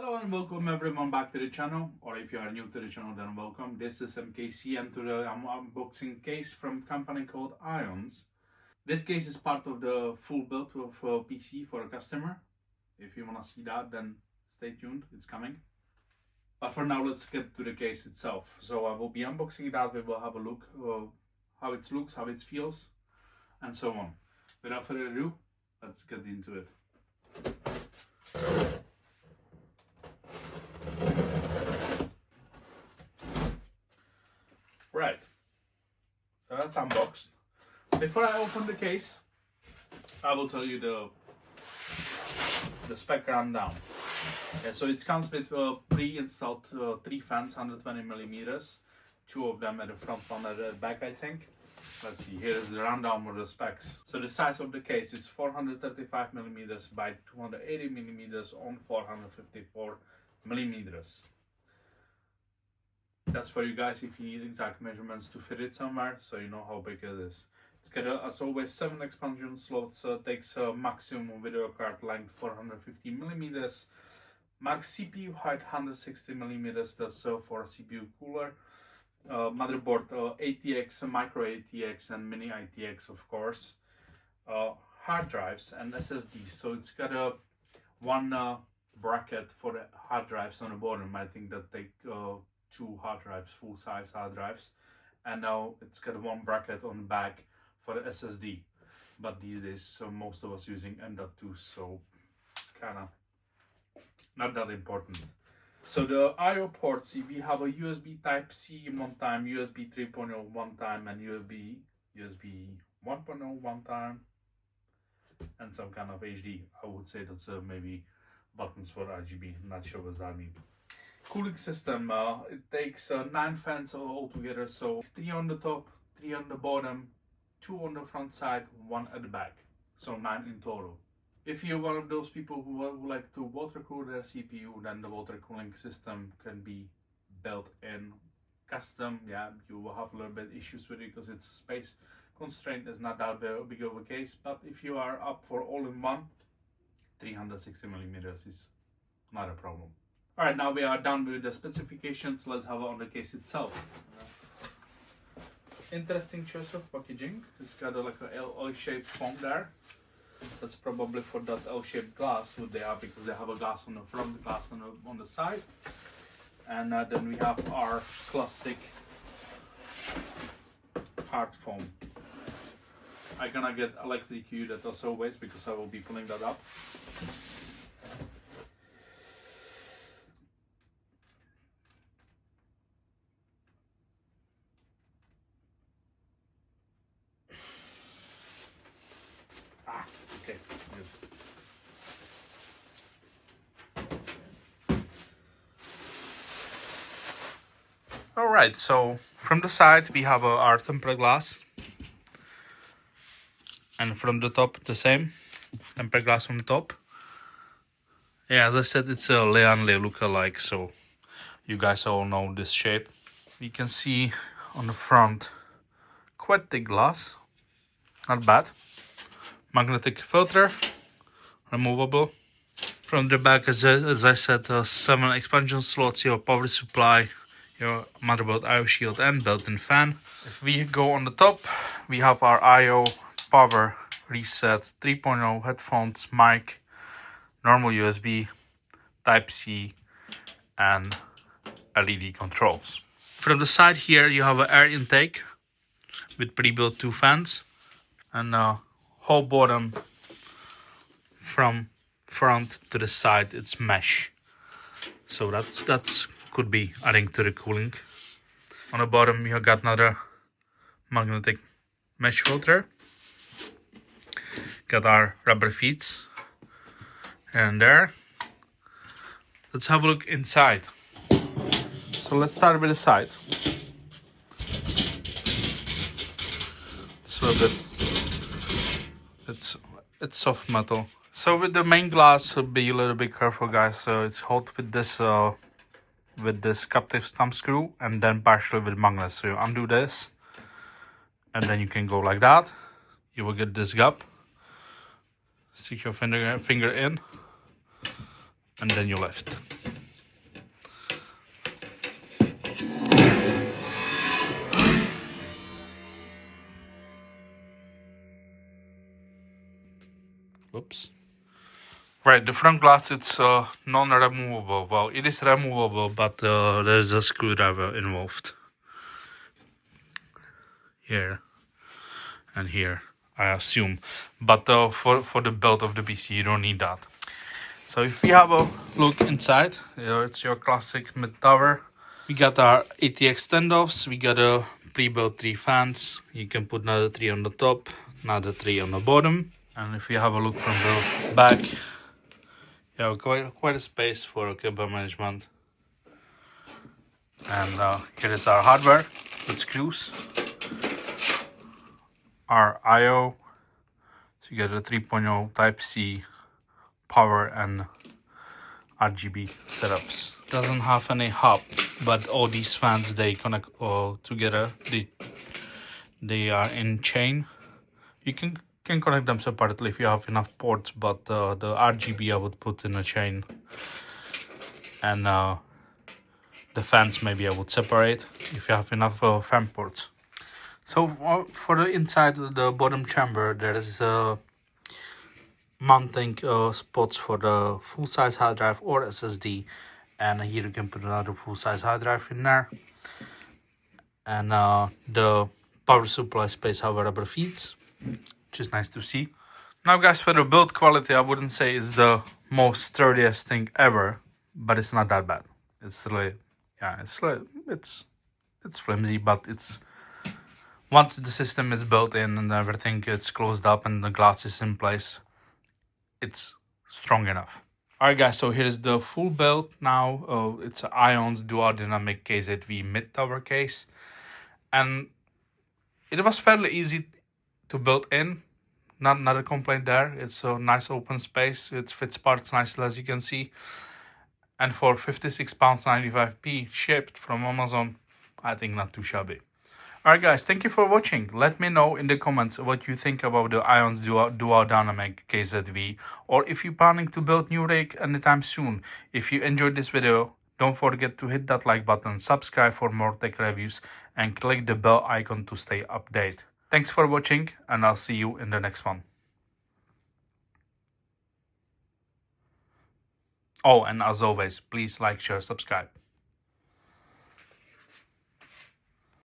Hello and welcome everyone back to the channel, or if you are new to the channel then welcome. This is MKC and today I'm unboxing case from company called Ionz. This case is part of the full build of PC for a customer. If you want to see that then stay tuned, it's coming. But for now let's get to the case itself. So I will be unboxing that, we will have a look how it looks, how it feels and so on. Without further ado, let's get into it. Right, so that's unboxed. Before I open the case, I will tell you the spec rundown. Yeah, so it comes with pre-installed 3 fans, 120 millimeters, 2 of them at the front, 1 at the back, I think. Let's see, here is the rundown of the specs. So the size of the case is 435 millimeters by 280 millimeters on 454 millimeters. That's for you guys if you need exact measurements to fit it somewhere, so you know how big it is. It's got, as always, 7 expansion slots, takes a maximum video card length 450 millimeters, max CPU height 160 millimeters, that's for CPU cooler. Motherboard ATX, micro ATX and mini ITX, of course. Hard drives and SSDs, so it's got a one bracket for the hard drives on the bottom. I think that take 2 hard drives, full-size hard drives, and now it's got 1 bracket on the back for the SSD. But these days, most of us using M.2, so it's kind of not that important. So the I/O ports, we have a USB Type-C one time, USB 3.0 one time, and USB 1.0 one time, and some kind of HD. I would say that's maybe buttons for RGB. Not sure what that means. Cooling system, it takes 9 fans altogether, so 3 on the top, 3 on the bottom, 2 on the front side, 1 at the back, so 9 in total. If you're one of those people who like to water cool their CPU, then the water cooling system can be built in custom. Yeah, you will have a little bit issues with it because it's space constraint, is not that big of a case, but if you are up for all-in-one, 360 millimeters is not a problem. Alright, now we are done with the specifications. Let's have it on the case itself. Interesting choice of packaging. It's got like a L-shaped foam there. That's probably for that L-shaped glass what they have, because they have a glass on the front, glass on the side. And then we have our classic hard foam. I'm gonna get electrocuted as always because I will be pulling that up. Okay, good. Alright, so from the side we have our tempered glass, and from the top the same tempered glass on the top. Yeah, as I said, it's a Leon look-alike, so you guys all know this shape. You can see on the front quite thick glass, not bad. Magnetic filter, removable. From the back, as I said, 7 expansion slots, your power supply, your motherboard I/O shield and built-in fan. If we go on the top, we have our I/O power reset, 3.0 headphones, mic, normal USB, Type-C and LED controls. From the side here you have an air intake with pre-built 2 fans, and whole bottom from front to the side it's mesh, so that's could be adding to the cooling. On the bottom you got another magnetic mesh filter, got our rubber feet here and there. Let's have a look inside. So let's start with the side. It's a little bit, it's soft metal. So with the main glass, be a little bit careful, guys. So it's held with this captive thumb screw and then partially with magnets. So you undo this and then you can go like that. You will get this gap. Stick your finger in and then you lift. Whoops. Right, the front glass, it's non-removable. Well, it is removable, but there's a screwdriver involved. Here and here, I assume. But for the build of the PC, you don't need that. So if we have a look inside, it's your classic mid-tower. We got our ATX standoffs. We got a pre-built 3 fans. You can put another 3 on the top, another 3 on the bottom. And if you have a look from the back, you have quite a space for cable management. And here is our hardware with screws. Our I/O. So you get a 3.0 Type-C power and RGB setups. Doesn't have any hub, but all these fans, they connect all together. They are in chain. You can connect them separately if you have enough ports, but the RGB I would put in a chain, and the fans maybe I would separate if you have enough fan ports. So for the inside of the bottom chamber, there is mounting spots for the full-size hard drive or SSD, and here you can put another full-size hard drive in there. And the power supply space, how rubber feeds, which is nice to see. Now guys, for the build quality, I wouldn't say it's the most sturdiest thing ever, but it's not that bad. It's really, yeah, it's flimsy, but it's, once the system is built in and everything gets closed up and the glass is in place, it's strong enough. Alright guys, so here's the full build now. It's an Ionz dual dynamic KZV mid-tower case, and it was fairly easy to build in. Not a complaint there. It's a nice open space. It fits parts nicely, as you can see. And for £56.95 shipped from Amazon, I think not too shabby. Alright guys, thank you for watching. Let me know in the comments what you think about the Ionz Dual Dynamic KZV, or if you're planning to build new rig anytime soon. If you enjoyed this video, don't forget to hit that like button, subscribe for more tech reviews, and click the bell icon to stay updated. Thanks for watching, and I'll see you in the next one. Oh, and as always, please like, share, subscribe.